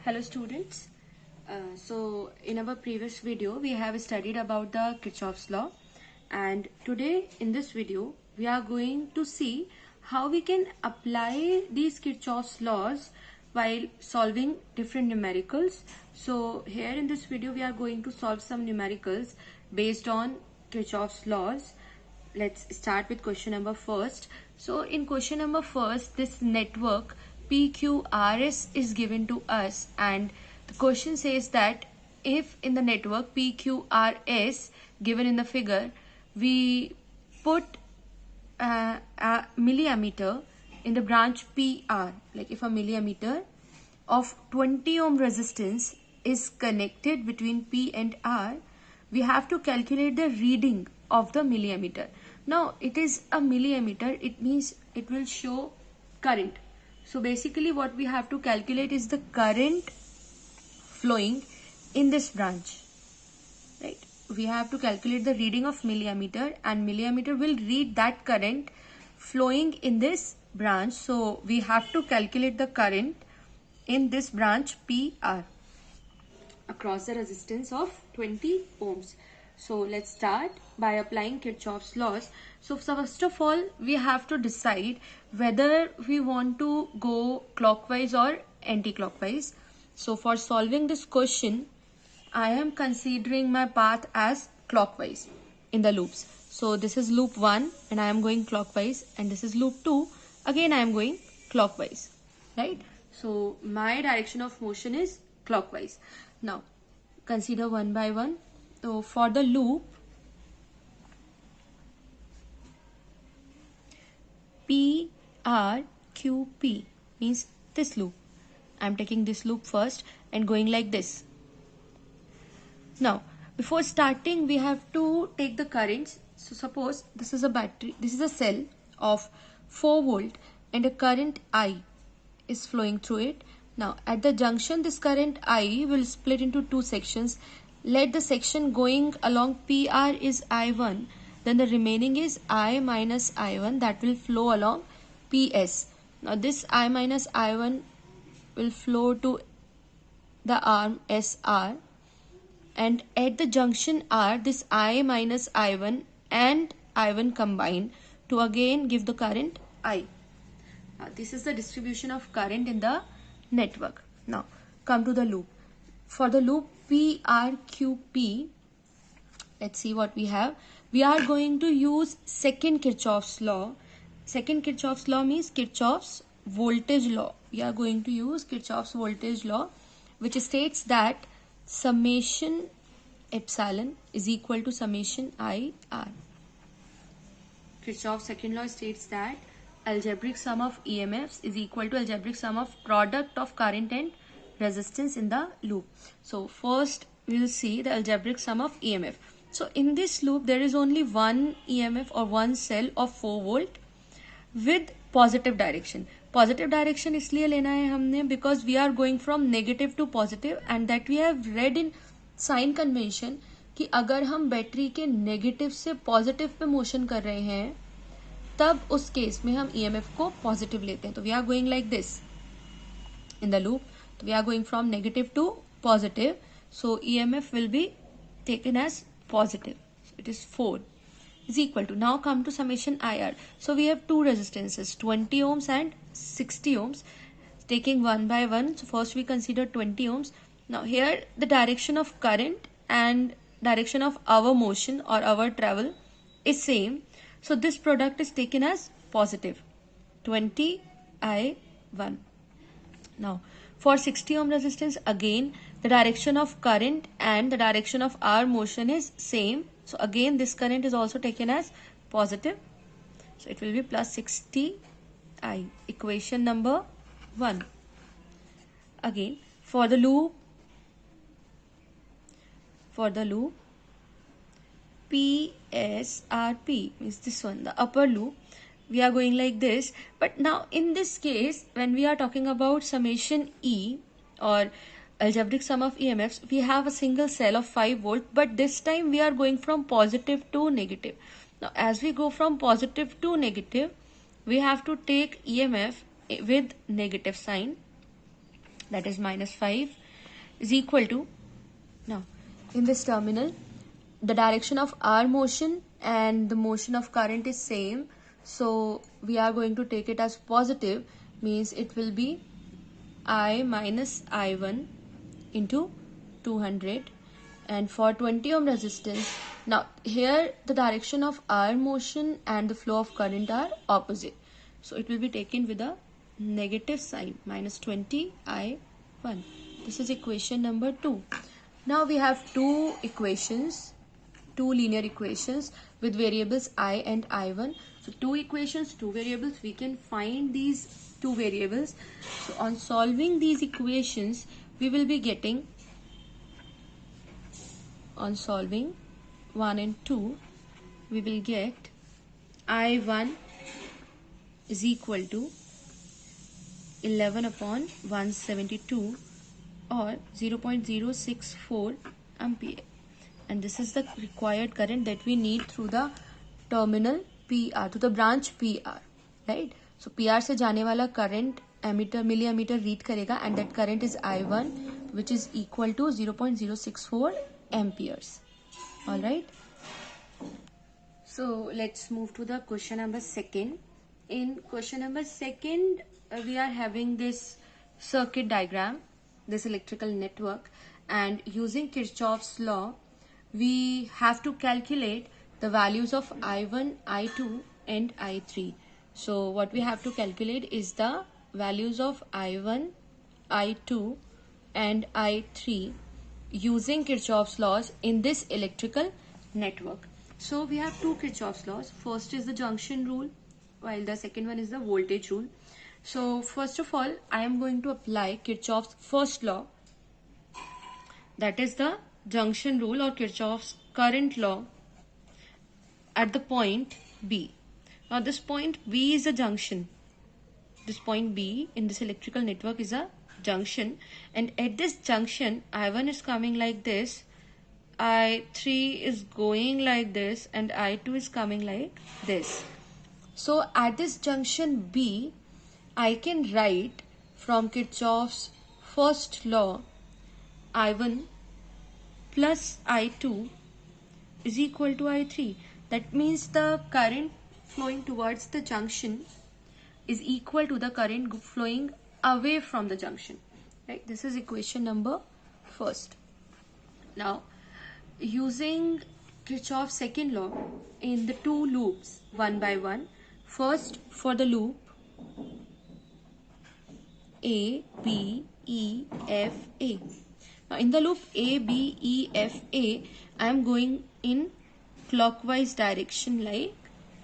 Hello students. So in our previous video we have studied about the Kirchhoff's law, and today in this video we are going to see how we can apply these Kirchhoff's laws while solving different numericals. So here in this video we are going to solve some numericals based on Kirchhoff's laws. Let's start with question number first. So in question number first, this network PQRS is given to us, and the question says that if in the network PQRS given in the figure, we put a milliammeter in the branch PR, like if a milliammeter of 20 ohm resistance is connected between P and R, we have to calculate the reading of the milliammeter. Now it is a milliammeter, it means it will show current. So basically what we have to calculate is the current flowing in this branch, right? We have to calculate the reading of milliammeter, and milliammeter will read that current flowing in this branch. So we have to calculate the current in this branch PR across the resistance of 20 ohms. So let's start by applying Kirchhoff's laws. So first of all, we have to decide whether we want to go clockwise or anti-clockwise. So for solving this question, I am considering my path as clockwise in the loops. So this is loop 1 and I am going clockwise, and this is loop 2, again I am going clockwise, right? So my direction of motion is clockwise. Now consider one by one. So for the loop PRQP, means this loop, I am taking this loop first and going like this. Now before starting we have to take the currents. So suppose this is a battery, this is a cell of 4 volt and a current I is flowing through it. Now at the junction this current I will split into two sections. Let the section going along PR is I1, then the remaining is I minus I1 that will flow along PS. Now this I minus I1 will flow to the arm SR, and at the junction R this I minus I1 and I1 combine to again give the current I. This is the distribution of current in the network. Now come to the loop. For the loop PRQP, let's see what we have. We are going to use second Kirchhoff's law. Second Kirchhoff's law means Kirchhoff's voltage law. We are going to use Kirchhoff's voltage law, which states that summation epsilon is equal to summation IR. Kirchhoff's second law states that algebraic sum of EMFs is equal to algebraic sum of product of current and resistance in the loop. So first we will see the algebraic sum of EMF. So in this loop there is only one EMF or one cell of 4 volt with positive direction. Positive direction इसलिए लेना है हमने because we are going from negative to positive, and that we have read in sine convention कि अगर हम battery के negative से positive pay motion कर रहे हैं तब उस केस में हम ईएमएफ को पॉजिटिव लेते हैं. तो we are going like this in the loop. तो we are going from negative to positive. So EMF will be taken as positive. It is 4 is equal to, now come to summation IR. So we have two resistances, 20 ohms and 60 ohms. Taking one by one, so first we consider 20 ohms. Now here the direction of current and direction of our motion or our travel is same. So this product is taken as positive, 20 I1. Now for 60 ohm resistance, again the direction of current and the direction of our motion is same. So again this current is also taken as positive. So it will be plus 60 I. Equation number 1. Again for the loop PSRP, means this one, the upper loop, we are going like this. But now in this case when we are talking about summation E or algebraic sum of EMFs, we have a single cell of 5 volt, but this time we are going from positive to negative. Now as we go from positive to negative, we have to take EMF with negative sign. that is minus 5 is equal to, now in this terminal the direction of our motion and the motion of current is same, so we are going to take it as positive, means it will be I minus I1 into 200. And for 20 ohm resistance, now here the direction of our motion and the flow of current are opposite, so it will be taken with a negative sign, minus 20 I1. This is equation number 2. Now we have two linear equations with variables I and I1. So two equations, two variables, we can find these two variables. So on solving these equations, we will be getting, on solving 1 and 2, we will get I1 is equal to 11 upon 172 or 0.064 ampere, and this is the required current that we need through the terminal PR, to the branch PR, right? So PR से जाने वाला current ammeter milliammeter read करेगा, and that current is I1, which is equal to 0.064 amperes. All right. So let's move to the question number 2. In question number 2, we are having this circuit diagram, this electrical network, and using Kirchhoff's law, we have to calculate the values of I1, I2 and I3. So what we have to calculate is the values of I1, I2 and I3 using Kirchhoff's laws in this electrical network. So we have two Kirchhoff's laws. First is the junction rule, while the second one is the voltage rule. So first of all, I am going to apply Kirchhoff's first law, that is the junction rule or Kirchhoff's current law at the point B. Now this point B is a junction. This point B in this electrical network is a junction, and at this junction I1 is coming like this, I3 is going like this, and I2 is coming like this. So at this junction B, I can write from Kirchhoff's first law, I1 plus I2 is equal to I3. That means the current flowing towards the junction is equal to the current flowing away from the junction. Right? This is equation number first. Now, using Kirchhoff's second law in the two loops, one by one. First, for the loop A, B, E, F, A. Now, in the loop A, B, E, F, A, I am going in clockwise direction like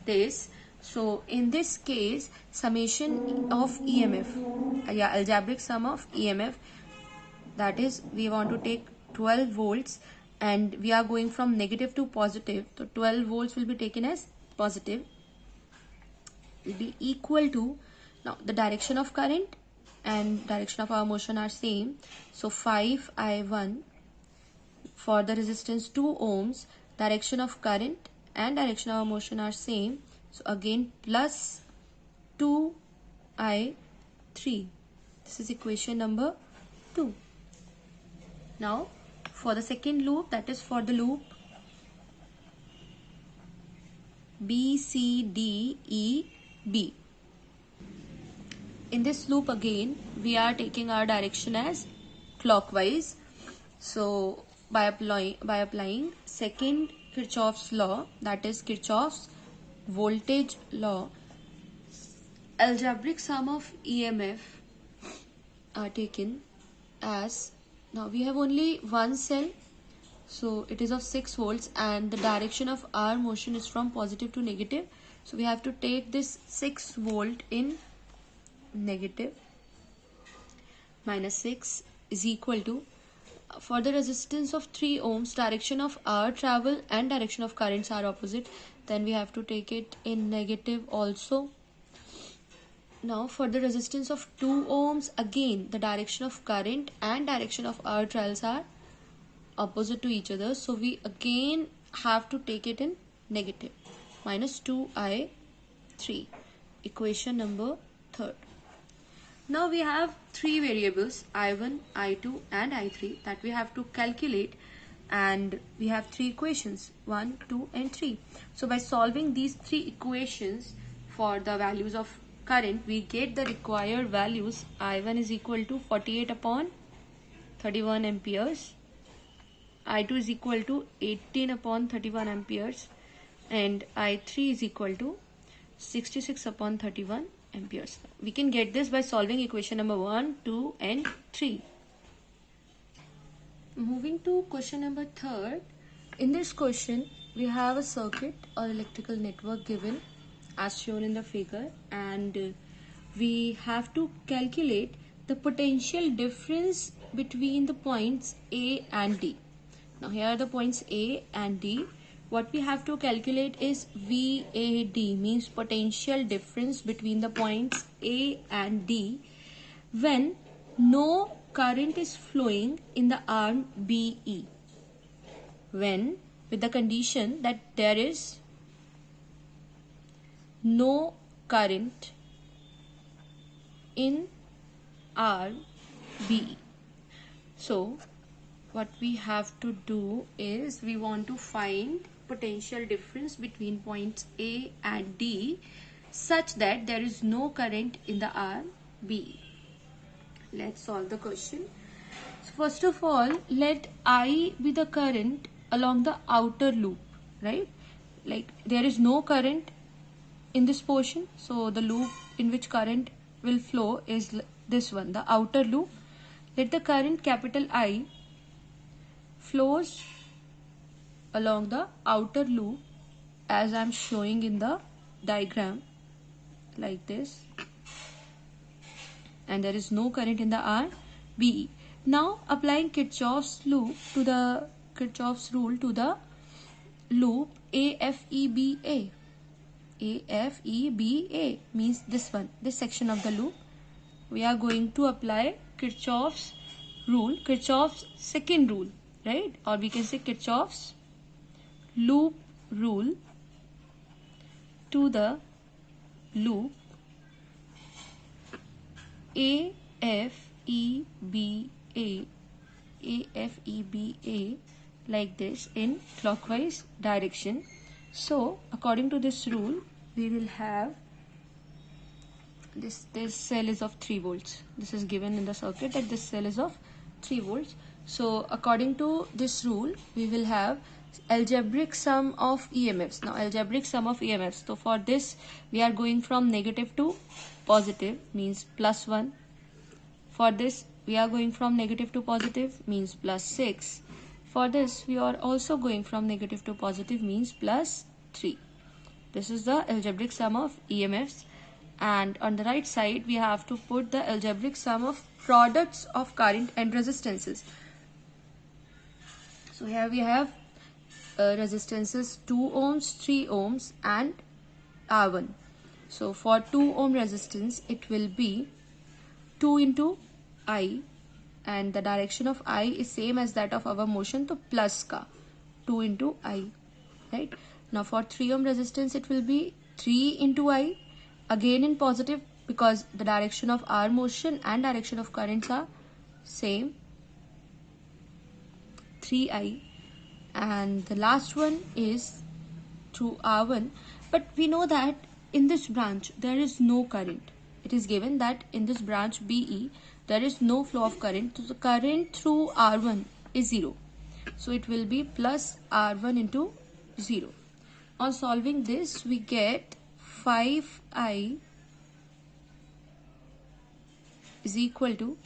this. So, in this case, summation of EMF, algebraic sum of EMF, that is, we want to take 12 volts and we are going from negative to positive. So, 12 volts will be taken as positive, will be equal to, now the direction of current and direction of our motion are same. So 5I1 for the resistance 2 ohms, direction of current and direction of our motion are same. So again plus 2I3. This is equation number 2. Now for the second loop, that is for the loop B, C, D, E, B. In this loop again, we are taking our direction as clockwise. So by applying second Kirchhoff's law, that is Kirchhoff's voltage law, algebraic sum of EMF are taken as, now we have only one cell, so it is of 6 volts and the direction of our motion is from positive to negative. So we have to take this 6 volt in negative. Minus 6 is equal to, for the resistance of 3 ohms, direction of our travel and direction of currents are opposite, then we have to take it in negative also. Now for the resistance of 2 ohms, again the direction of current and direction of our travels are opposite to each other, so we again have to take it in negative. Minus 2I3, equation number 3. Now we have three variables, I1, I2 and I3, that we have to calculate, and we have three equations, 1, 2 and 3. So by solving these three equations for the values of current, we get the required values. I1 is equal to 48 upon 31 amperes, I2 is equal to 18 upon 31 amperes, and I3 is equal to 66 upon 31 amperes. We can get this by solving equation number 1, 2 and 3. Moving to question number 3. In this question, we have a circuit or electrical network given as shown in the figure, and we have to calculate the potential difference between the points A and D. Now here are the points A and D. What we have to calculate is VAD, means potential difference between the points A and D when no current is flowing in the arm BE. When, with the condition that there is no current in arm BE. So what we have to do is we want to find potential difference between points A and D such that there is no current in the arm B. Let's solve the question. So first of all, let I be the current along the outer loop, right? Like there is no current in this portion, so the loop in which current will flow is this one, the outer loop. Let the current capital I flows along the outer loop as I am showing in the diagram like this, and there is no current in the arm BE. Now applying Kirchhoff's rule to the loop AFEBA. AFEBA means this one, this section of the loop. We are going to apply Kirchhoff's rule, Kirchhoff's second rule, right? Or we can say Kirchhoff's loop rule to the loop AFEBA like this in clockwise direction. So according to this rule, we will have this cell is of 3 volts. This is given in the circuit that this cell is of 3 volts. So according to this rule, we will have algebraic sum of EMFs. Now algebraic sum of EMFs. So for this, we are going from negative to positive, means plus 1. For this, we are going from negative to positive, means plus 6. For this, we are also going from negative to positive, means plus 3. This is the algebraic sum of EMFs. And on the right side, we have to put the algebraic sum of products of current and resistances. So here we have resistances 2 ohms, 3 ohms and R1. So for 2 ohm resistance, it will be 2 into I, and the direction of I is same as that of our motion, to plus ka 2 into I, right? Now for 3 ohm resistance, it will be 3 into I, again in positive because the direction of our motion and direction of currents are same, 3I. And the last one is through R1, but we know that in this branch there is no current. It is given that in this branch BE there is no flow of current, so the current through R1 is 0. So it will be plus R1 into 0. On solving this, we get 5I is equal to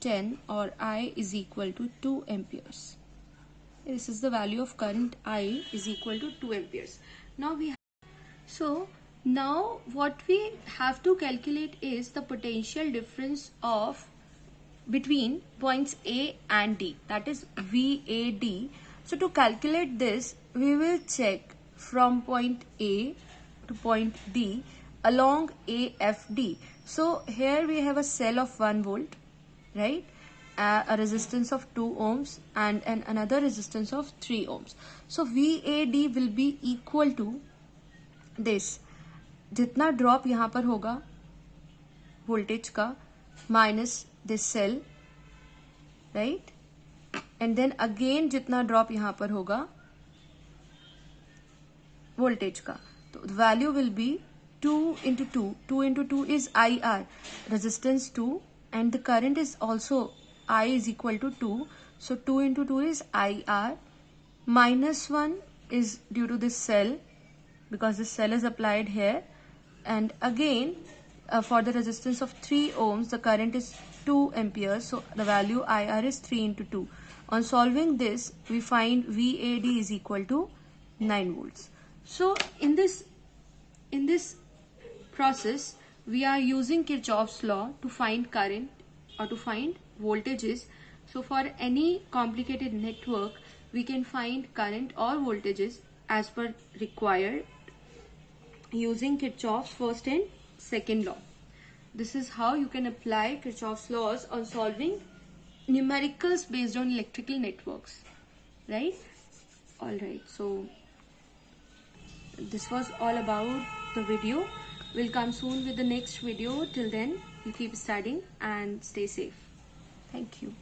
10, or I is equal to 2 amperes. This is the value of current I is equal to 2 amperes. Now what we have to calculate is the potential difference of between points A and D, that is VAD. So to calculate this, we will check from point A to point D along AFD. So here we have a cell of 1 volt, right? A resistance of 2 ohms and another resistance of 3 ohms. So VAD will be equal to this. जितना drop यहाँ पर होगा voltage का minus this cell, right, and then again जितना drop यहाँ पर होगा voltage का, तो value will be 2 into 2. 2 into 2 is IR, resistance 2, and the current is also I is equal to 2. So 2 into 2 is IR. Minus 1 is due to this cell because this cell is applied here. And again, for the resistance of 3 ohms, the current is 2 amperes. So the value IR is 3 into 2. On solving this, we find VAD is equal to 9 volts. So in this process, we are using Kirchhoff's law to find current or to find voltages. So for any complicated network, we can find current or voltages as per required using Kirchhoff's first and second law. This is how you can apply Kirchhoff's laws on solving numericals based on electrical networks, right? All right, so this was all about the video. We'll come soon with the next video. Till then, you keep studying and stay safe. Thank you.